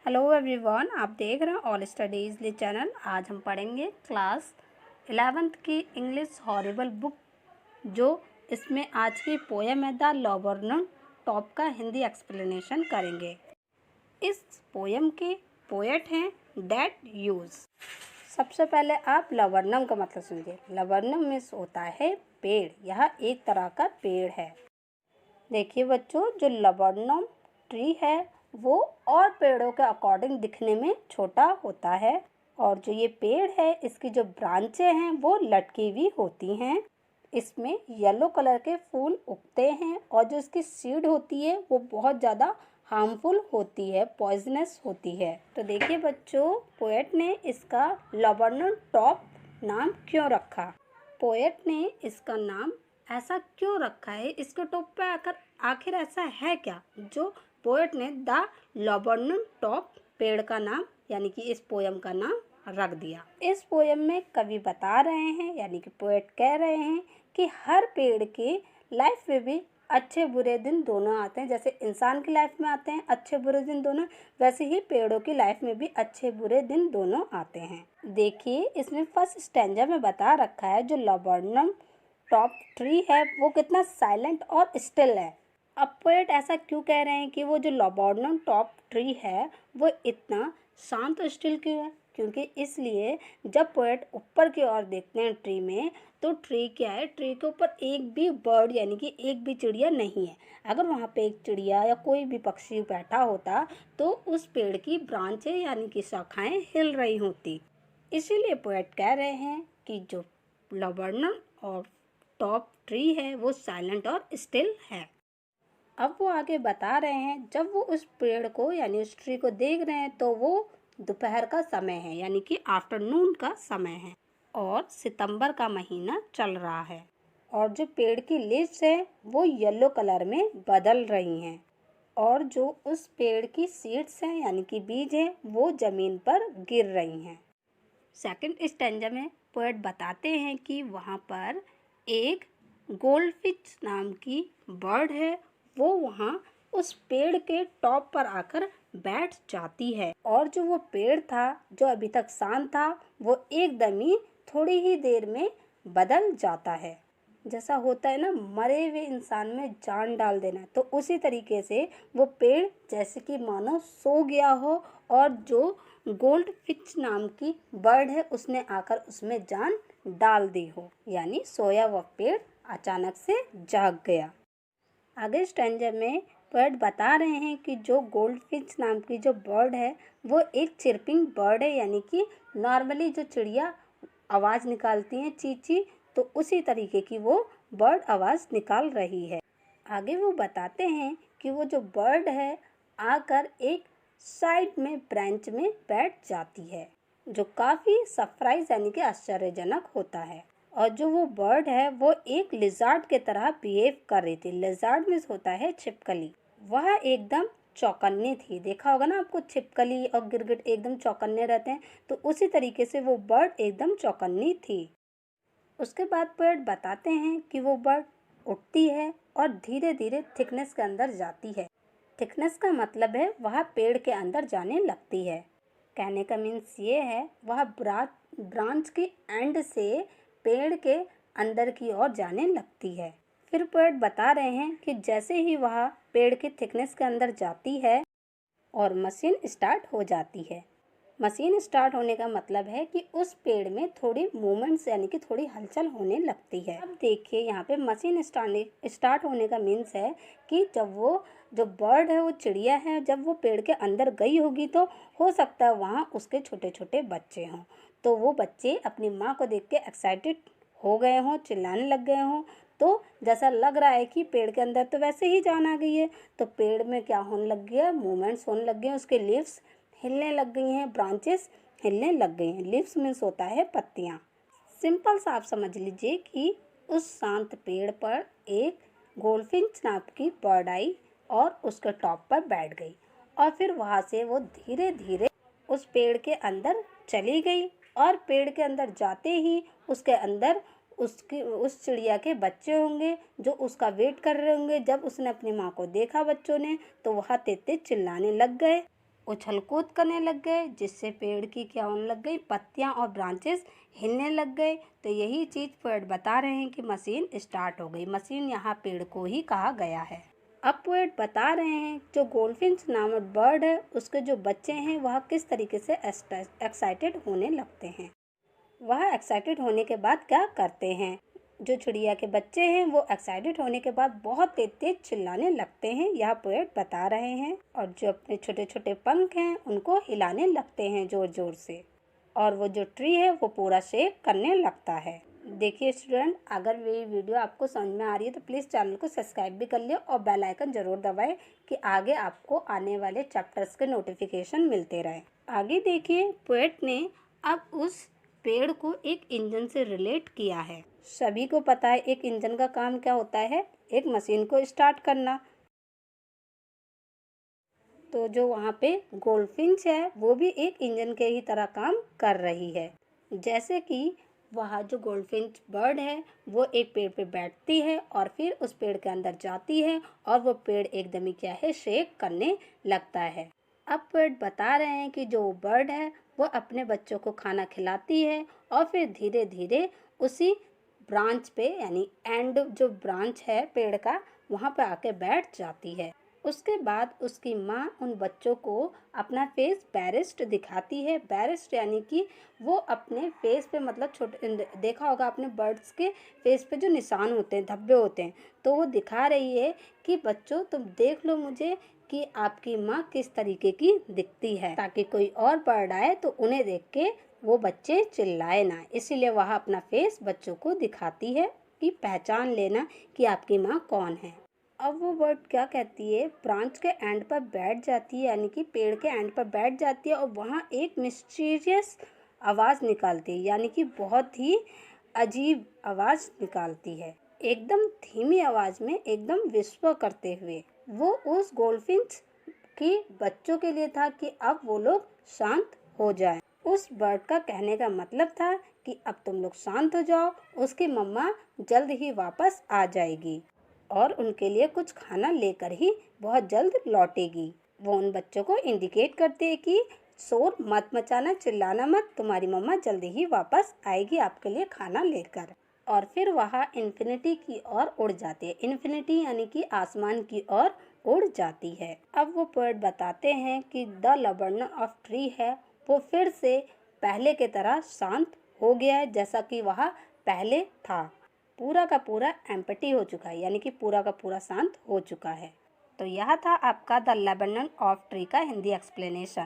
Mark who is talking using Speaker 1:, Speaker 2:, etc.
Speaker 1: Hello everyone, आप देख रहे हैं ऑल स्टडीज़ चैनल। आज हम पढ़ेंगे क्लास 11th की इंग्लिश हॉरिबल बुक। जो इसमें आज की पोएम है द लॉबर्नम टॉप का हिंदी एक्सप्लेनेशन करेंगे। इस पोएम के पोएट हैं डेट यूज। सबसे पहले आप लबरनम का मतलब सुनिए। लबरनम में होता है पेड़। यह एक तरह का पेड़ है। देखिए बच्चों, जो लबरनम ट्री है वो और पेड़ों के अकॉर्डिंग दिखने में छोटा होता है, और जो ये पेड़ है इसकी जो ब्रांचें हैं वो लटकी हुई होती हैं। इसमें येलो कलर के फूल उगते हैं, और जो इसकी सीड होती है वो बहुत ज़्यादा हार्मफुल होती है, पॉइजनस होती है। तो देखिए बच्चों, पोएट ने इसका लबरनम टॉप नाम क्यों रखा। पोएट ने इसका नाम ऐसा क्यों रखा है, इसके टॉप पे आखिर ऐसा है क्या जो पोएट ने द लबरनम टॉप पेड़ का नाम यानी कि इस पोयम का नाम रख दिया। इस पोयम में कवि बता रहे हैं यानी कि पोएट कह रहे हैं कि हर पेड़ के लाइफ में भी अच्छे बुरे दिन दोनों आते हैं। जैसे इंसान की लाइफ में आते हैं अच्छे बुरे दिन दोनों, वैसे ही पेड़ों की लाइफ में भी अच्छे बुरे दिन दोनों आते हैं। देखिए, इसमें फर्स्ट स्टैंजा में बता रखा है जो लबरनम टॉप ट्री है वो कितना साइलेंट और स्टिल है। अब पोएट ऐसा क्यों कह रहे हैं कि वो जो लबरनम टॉप ट्री है वो इतना शांत और स्टिल क्यों है? क्योंकि इसलिए जब पोएट ऊपर की ओर देखते हैं ट्री में, तो ट्री क्या है, ट्री के ऊपर एक भी बर्ड यानी कि एक भी चिड़िया नहीं है। अगर वहाँ पे एक चिड़िया या कोई भी पक्षी बैठा होता तो उस पेड़ की ब्रांचें यानी कि शाखाएं हिल रही होती। इसीलिए पोएट कह रहे हैं कि जो लबरनम और टॉप ट्री है वो साइलेंट और स्टिल है। अब वो आगे बता रहे हैं जब वो उस पेड़ को यानी उस ट्री को देख रहे हैं तो वो दोपहर का समय है यानी कि आफ्टरनून का समय है, और सितंबर का महीना चल रहा है, और जो पेड़ की लीव्स है वो येलो कलर में बदल रही हैं, और जो उस पेड़ की सीड्स हैं यानी कि बीज हैं वो ज़मीन पर गिर रही हैं। सेकंड स्टैंजा में पोएट बताते हैं कि वहाँ पर एक गोल्डफिश नाम की बर्ड है, वो वहाँ उस पेड़ के टॉप पर आकर बैठ जाती है, और जो वो पेड़ था जो अभी तक शांत था वो एकदम ही थोड़ी ही देर में बदल जाता है। जैसा होता है ना मरे हुए इंसान में जान डाल देना, तो उसी तरीके से वो पेड़ जैसे कि मानो सो गया हो, और जो गोल्ड फिश नाम की बर्ड है उसने आकर उसमें जान डाल दी हो, यानी सोया हुआ पेड़ अचानक से जाग गया। आगे स्टैंजा में पोएट बता रहे हैं कि जो गोल्ड फिश नाम की जो बर्ड है वो एक चिरपिंग बर्ड है, यानी कि नॉर्मली जो चिड़िया आवाज़ निकालती हैं ची ची, तो उसी तरीके की वो बर्ड आवाज़ निकाल रही है। आगे वो बताते हैं कि वो जो बर्ड है आकर एक साइड में ब्रांच में बैठ जाती है, जो काफ़ी सरप्राइज यानी कि आश्चर्यजनक होता है। और जो वो बर्ड है वो एक लिजार्ड के तरह बिहेव कर रही थी। लिजार्ड में होता है छिपकली। वह एकदम चौकन्नी थी। देखा होगा ना आपको, छिपकली और गिरगिट एकदम चौकन्ने रहते हैं, तो उसी तरीके से वो बर्ड एकदम चौकन्नी थी। उसके बाद पोएट बताते हैं कि वो बर्ड उठती है और धीरे धीरे थिकनेस के अंदर जाती है। थिकनेस का मतलब है वह पेड़ के अंदर जाने लगती है। कहने का मीन्स ये है वह ब्रांच के एंड से पेड़ के अंदर की ओर जाने लगती है। फिर पोएट बता रहे हैं कि जैसे ही वह पेड़ की थिकनेस के अंदर जाती है और मशीन स्टार्ट हो जाती है। मशीन स्टार्ट होने का मतलब है कि उस पेड़ में थोड़ी मूवमेंट्स यानी कि थोड़ी हलचल होने लगती है। अब देखिए यहाँ पे मशीन स्टार्ट होने का मीन्स है कि जब वो जो बर्ड है वो चिड़िया है, जब वो पेड़ के अंदर गई होगी तो हो सकता है वहाँ उसके छोटे छोटे बच्चे हों, तो वो बच्चे अपनी माँ को देख के एक्साइटेड हो गए हों, चिल्लाने लग गए हों। तो जैसा लग रहा है कि पेड़ के अंदर तो वैसे ही जान आ गई है, तो पेड़ में क्या होने लग गया, मूवमेंट्स होने लग गए, उसके लीव्स हिलने लग गई हैं, ब्रांचेस हिलने लग गई हैं। लीव्स मीन्स होता है पत्तियाँ। सिंपल सा आप समझ लीजिए कि उस शांत पेड़ पर एक गोल्डफिश नाम की बर्ड आई और उसके टॉप पर बैठ गई, और फिर वहाँ से वो धीरे धीरे उस पेड़ के अंदर चली गई, और पेड़ के अंदर जाते ही उसके अंदर उस चिड़िया के बच्चे होंगे जो उसका वेट कर रहे होंगे। जब उसने अपनी माँ को देखा बच्चों ने, तो वह तेज तेज चिल्लाने लग गए। उछल कूद करने लग गए, जिससे पेड़ की क्या होने लग गई, पत्तियां और ब्रांचेस हिलने लग गए। तो यही चीज़ पोएट बता रहे हैं कि मशीन स्टार्ट हो गई। मशीन यहाँ पेड़ को ही कहा गया है। अब पोएट बता रहे हैं जो गोल्डफिंच नामक बर्ड है उसके जो बच्चे हैं वह किस तरीके से एक्साइटेड होने लगते हैं। वह एक्साइटेड होने के बाद क्या करते हैं। जो चिड़िया के बच्चे हैं वो एक्साइटेड होने के बाद बहुत तेज तेज चिल्लाने लगते हैं, यह पोएट बता रहे हैं। और जो अपने छोटे छोटे पंख हैं उनको हिलाने लगते हैं जोर जोर से, और वो जो ट्री है वो पूरा शेक करने लगता है। देखिए स्टूडेंट, अगर मेरी वीडियो आपको समझ में आ रही है तो प्लीज़ चैनल को सब्सक्राइब भी कर लियो और बेल आइकन ज़रूर दबाएं कि आगे आपको आने वाले चैप्टर्स के नोटिफिकेशन मिलते रहें। आगे देखिए, पोएट ने अब उस पेड़ को एक इंजन से रिलेट किया है। सभी को पता है एक इंजन का काम क्या होता है, एक मशीन को स्टार्ट करना। तो जो वहाँ पे गोल्डफिंच है वो भी एक इंजन के ही तरह काम कर रही है। जैसे कि वहाँ जो गोल्डफिंच बर्ड है वो एक पेड़ पे बैठती है और फिर उस पेड़ के अंदर जाती है और वो पेड़ एकदम ही क्या है, शेक करने लगता है। अब पेड़ बता रहे हैं कि जो बर्ड है वो अपने बच्चों को खाना खिलाती है और फिर धीरे धीरे उसी ब्रांच पे, यानी एंड जो ब्रांच है पेड़ का, वहाँ पे आके बैठ जाती है। उसके बाद उसकी माँ उन बच्चों को अपना फेस बैरिस्ट दिखाती है। बैरिस्ट यानी कि वो अपने फेस पे, मतलब छोटे देखा होगा आपने बर्ड्स के फेस पे जो निशान होते हैं, धब्बे होते हैं, तो वो दिखा रही है कि बच्चों तुम देख लो मुझे कि आपकी माँ किस तरीके की दिखती है, ताकि कोई और बर्ड आए तो उन्हें देख के वो बच्चे चिल्लाए ना। इसीलिए वह अपना फेस बच्चों को दिखाती है कि पहचान लेना कि आपकी माँ कौन है। अब वो बर्ड क्या कहती है, ब्रांच के एंड पर बैठ जाती है, यानी कि पेड़ के एंड पर बैठ जाती है और वहाँ एक मिस्टीरियस आवाज़ निकालती है, यानी कि बहुत ही अजीब आवाज़ निकालती है। एकदम धीमी आवाज़ में, एकदम विस्पर करते हुए। वो उस गोल्डफिंच की बच्चों के लिए था कि अब वो लोग शांत हो जाएं। उस बर्ड का कहने का मतलब था कि अब तुम लोग शांत हो जाओ, उसकी मम्मा जल्द ही वापस आ जाएगी और उनके लिए कुछ खाना लेकर ही बहुत जल्द लौटेगी। वो उन बच्चों को इंडिकेट करते हैं कि शोर मत मचाना, चिल्लाना मत, तुम्हारी मम्मा जल्दी ही वापस आएगी आपके लिए खाना लेकर। और फिर वहाँ इन्फिनिटी की ओर उड़ जाती है। इन्फिनिटी यानी कि आसमान की ओर उड़ जाती है। अब वो पोएट बताते हैं कि द लबर्नर ऑफ ट्री है वो फिर से पहले की तरह शांत हो गया है, जैसा कि वह पहले था। पूरा का पूरा एम्प्टी हो चुका है, यानी कि पूरा का पूरा शांत हो चुका है। तो यह था आपका द लेबनन ऑफ ट्री का हिंदी एक्सप्लेनेशन।